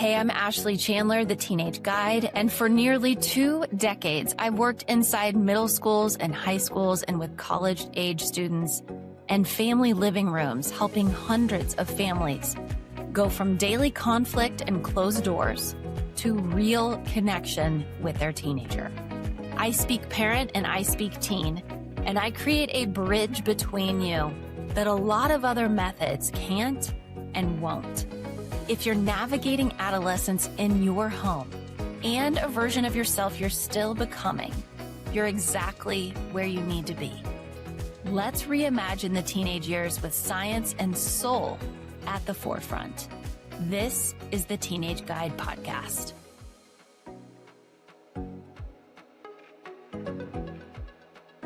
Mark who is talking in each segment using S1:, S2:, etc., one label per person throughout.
S1: Hey, I'm Ashley Chandler, the Teenage Guide, and for nearly 2 decades, I've worked inside middle schools and high schools and with college-age students and family living rooms, helping hundreds of families go from daily conflict and closed doors to real connection with their teenager. I speak parent and I speak teen, and I create a bridge between you that a lot of other methods can't and won't. If you're navigating adolescence in your home and a version of yourself you're still becoming, you're exactly where you need to be. Let's reimagine the teenage years with science and soul at the forefront. This is the Teenage Guide podcast.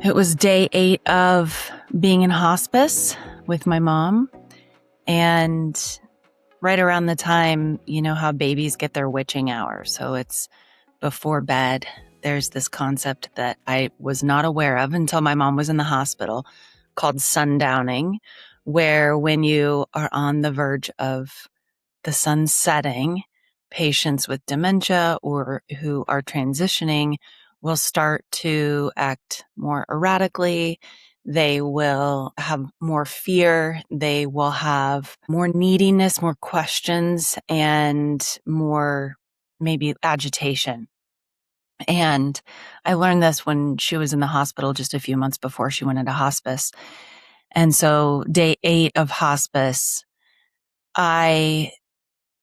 S1: It was day 8 of being in hospice with my mom, and right around the time, you know how babies get their witching hour. So it's before bed. There's this concept that I was not aware of until my mom was in the hospital called sundowning, where when you are on the verge of the sun setting, patients with dementia or who are transitioning will start to act more erratically. They will have more fear. They will have more neediness, more questions, and more maybe agitation. And I learned this when she was in the hospital just a few months before she went into hospice. And so day 8 of hospice, I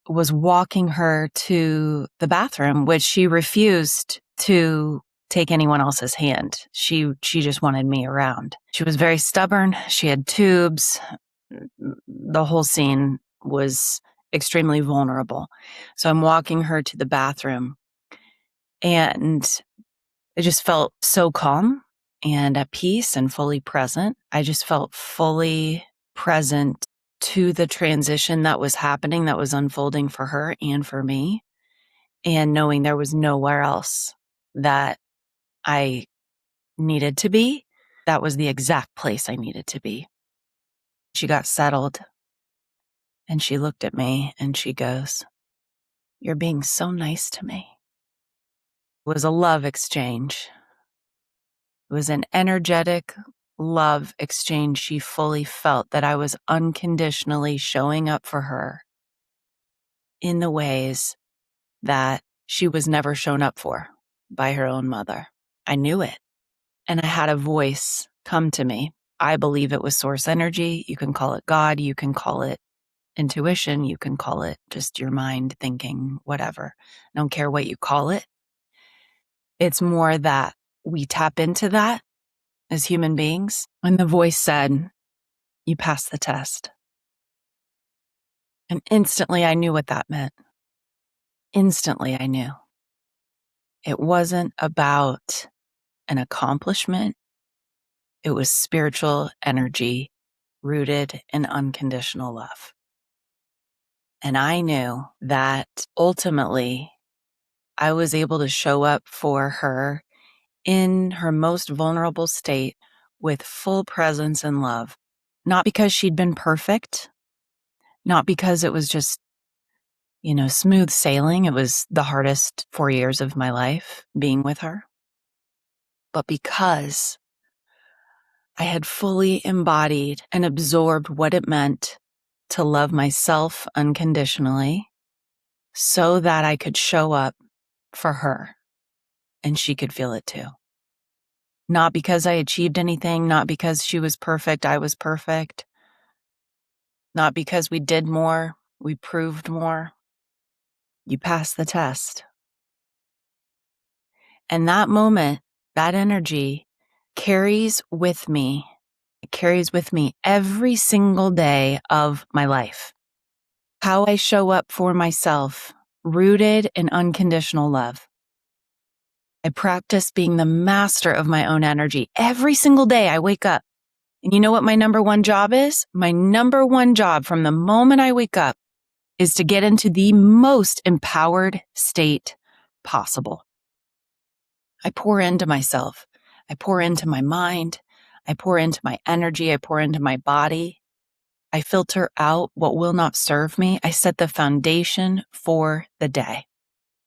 S1: was walking her to the bathroom, which she refused to take anyone else's hand. She just wanted me around. She was very stubborn. She had tubes. The whole scene was extremely vulnerable. So I'm walking her to the bathroom, and I just felt so calm and at peace and fully present. I just felt fully present to the transition that was happening, that was unfolding for her and for me, and knowing there was nowhere else that I needed to be. That was the exact place I needed to be. She got settled and she looked at me and she goes, "You're being so nice to me." It was a love exchange. It was an energetic love exchange. She fully felt that I was unconditionally showing up for her in the ways that she was never shown up for by her own mother. I knew it. And I had a voice come to me. I believe it was source energy. You can call it God. You can call it intuition. You can call it just your mind thinking, whatever. I don't care what you call it. It's more that we tap into that as human beings. And the voice said, "You passed the test." And instantly I knew what that meant. Instantly I knew. It wasn't about an accomplishment. It was spiritual energy rooted in unconditional love. And I knew that ultimately I was able to show up for her in her most vulnerable state with full presence and love. Not because she'd been perfect, not because it was just, smooth sailing. It was the hardest 4 years of my life being with her, but because I had fully embodied and absorbed what it meant to love myself unconditionally so that I could show up for her and she could feel it too. Not because I achieved anything, not because she was perfect, I was perfect, not because we did more, we proved more. You passed the test. And that moment, that energy carries with me. It carries with me every single day of my life. How I show up for myself, rooted in unconditional love. I practice being the master of my own energy. Every single day I wake up. And you know what my number one job is? My number one job from the moment I wake up is to get into the most empowered state possible. I pour into myself. I pour into my mind. I pour into my energy. I pour into my body. I filter out what will not serve me. I set the foundation for the day.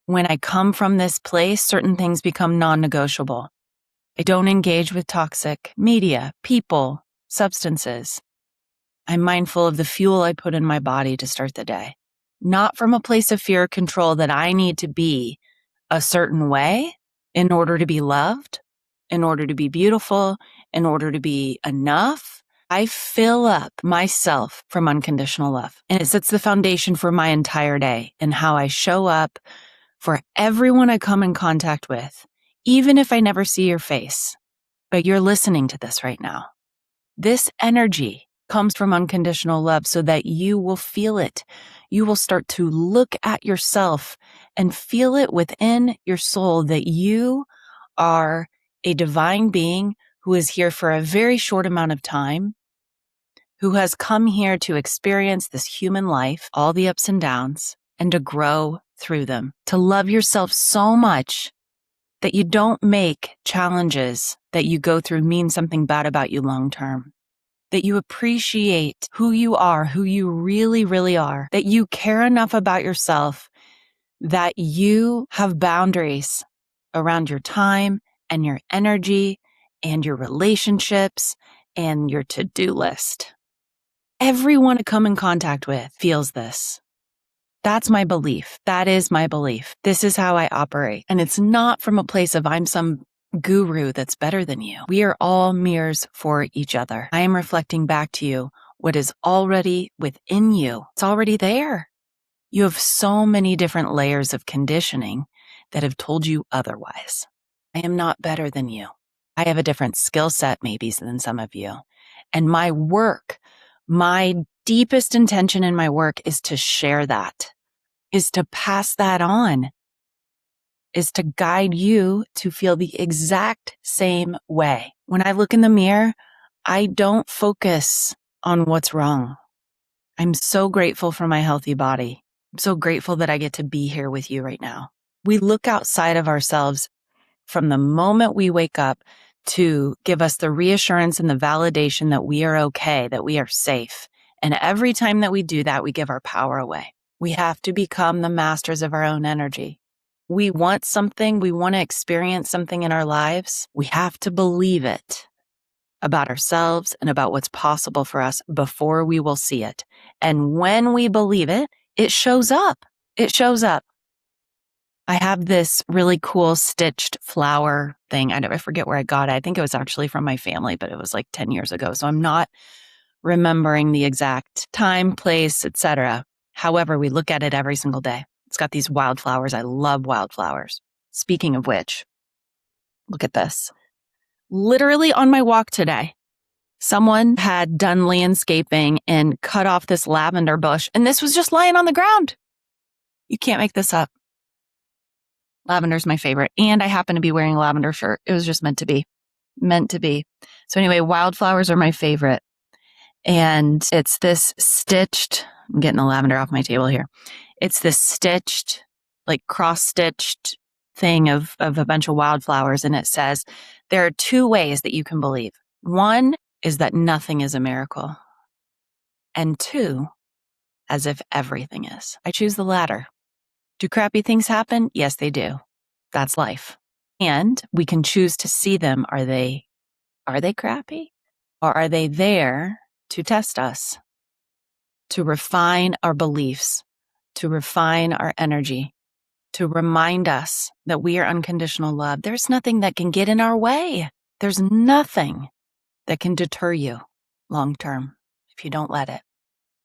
S1: When I come from this place, certain things become non-negotiable. I don't engage with toxic media, people, substances. I'm mindful of the fuel I put in my body to start the day. Not from a place of fear or control that I need to be a certain way in order to be loved, in order to be beautiful, in order to be enough. I fill up myself from unconditional love. And it sets the foundation for my entire day and how I show up for everyone I come in contact with, even if I never see your face. But you're listening to this right now. This energy comes from unconditional love so that you will feel it. You will start to look at yourself and feel it within your soul that you are a divine being who is here for a very short amount of time, who has come here to experience this human life, all the ups and downs, and to grow through them, to love yourself so much that you don't make challenges that you go through mean something bad about you long term. That you appreciate who you really, really are, that you care enough about yourself, that you have boundaries around your time and your energy and your relationships and your to-do list. Everyone I come in contact with feels this. That's my belief. That is my belief. This is how I operate. And it's not from a place of I'm some guru that's better than you. We are all mirrors for each other. I am reflecting back to you what is already within you. It's already there. You have so many different layers of conditioning that have told you otherwise. I am not better than you. I have a different skill set maybe than some of you. And my work, my deepest intention in my work is to share that, is to pass that on, is to guide you to feel the exact same way. When I look in the mirror, I don't focus on what's wrong. I'm so grateful for my healthy body. I'm so grateful that I get to be here with you right now. We look outside of ourselves from the moment we wake up to give us the reassurance and the validation that we are okay, that we are safe. And every time that we do that, we give our power away. We have to become the masters of our own energy. We want something, we want to experience something in our lives. We have to believe it about ourselves and about what's possible for us before we will see it. And when we believe it, it shows up. It shows up. I have this really cool stitched flower thing. I forget where I got it. I think it was actually from my family, but it was like 10 years ago. So I'm not remembering the exact time, place, etc. However, we look at it every single day. It's got these wildflowers. I love wildflowers. Speaking of which, look at this. Literally on my walk today, someone had done landscaping and cut off this lavender bush, and this was just lying on the ground. You can't make this up. Lavender's my favorite, and I happen to be wearing a lavender shirt. It was just meant to be. Meant to be. So anyway, wildflowers are my favorite. And it's this stitched, I'm getting the lavender off my table here. It's this stitched, like cross-stitched thing of a bunch of wildflowers. And it says, there are two ways that you can believe. One is that nothing is a miracle. And two, as if everything is. I choose the latter. Do crappy things happen? Yes, they do. That's life. And we can choose to see them. Are they crappy? Or are they there to test us, to refine our beliefs, to refine our energy, to remind us that we are unconditional love? There's nothing that can get in our way. There's nothing that can deter you long term if you don't let it.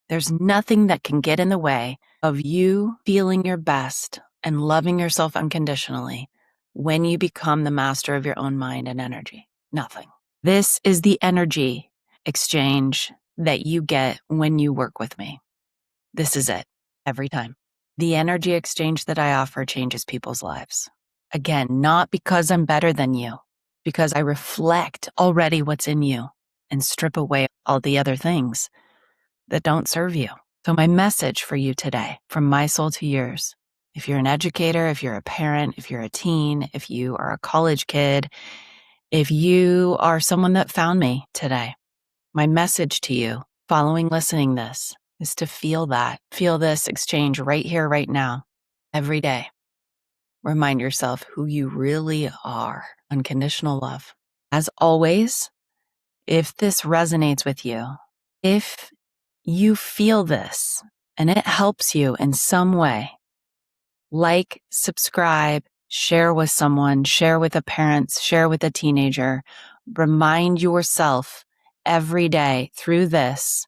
S1: There's nothing that can get in the way of you feeling your best and loving yourself unconditionally when you become the master of your own mind and energy. Nothing. This is the energy exchange that you get when you work with me. This is it every time. The energy exchange that I offer changes people's lives. Again, not because I'm better than you, because I reflect already what's in you and strip away all the other things that don't serve you. So my message for you today, from my soul to yours, if you're an educator, if you're a parent, if you're a teen, if you are a college kid, if you are someone that found me today, my message to you, following listening this is to feel this exchange right here, right now, every day. Remind yourself who you really are. Unconditional love. As always, if this resonates with you, if you feel this and it helps you in some way, like, subscribe, share with someone, share with a parent, share with a teenager. Remind yourself every day through this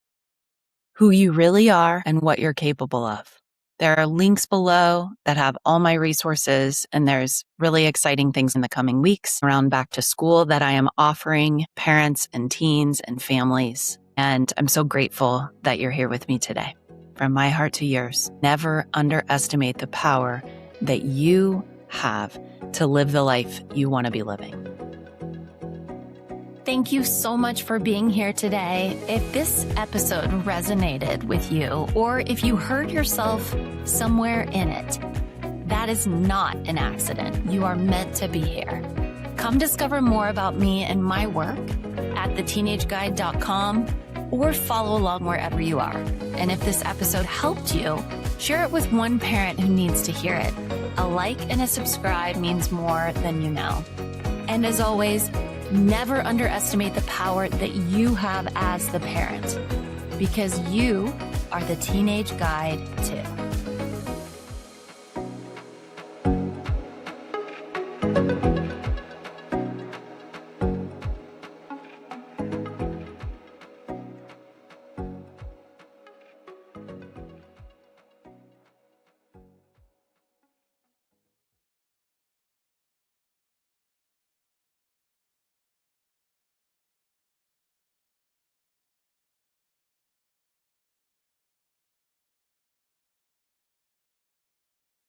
S1: who you really are and what you're capable of. There are links below that have all my resources, and there's really exciting things in the coming weeks around back to school that I am offering parents and teens and families. And I'm so grateful that you're here with me today. From my heart to yours, never underestimate the power that you have to live the life you want to be living. Thank you so much for being here today. If this episode resonated with you, or if you heard yourself somewhere in it, that is not an accident. You are meant to be here. Come discover more about me and my work at theteenageguide.com, or follow along wherever you are. And if this episode helped you, share it with one parent who needs to hear it. A like and a subscribe means more than you know. And as always, never underestimate the power that you have as the parent, because you are the teenage guide too.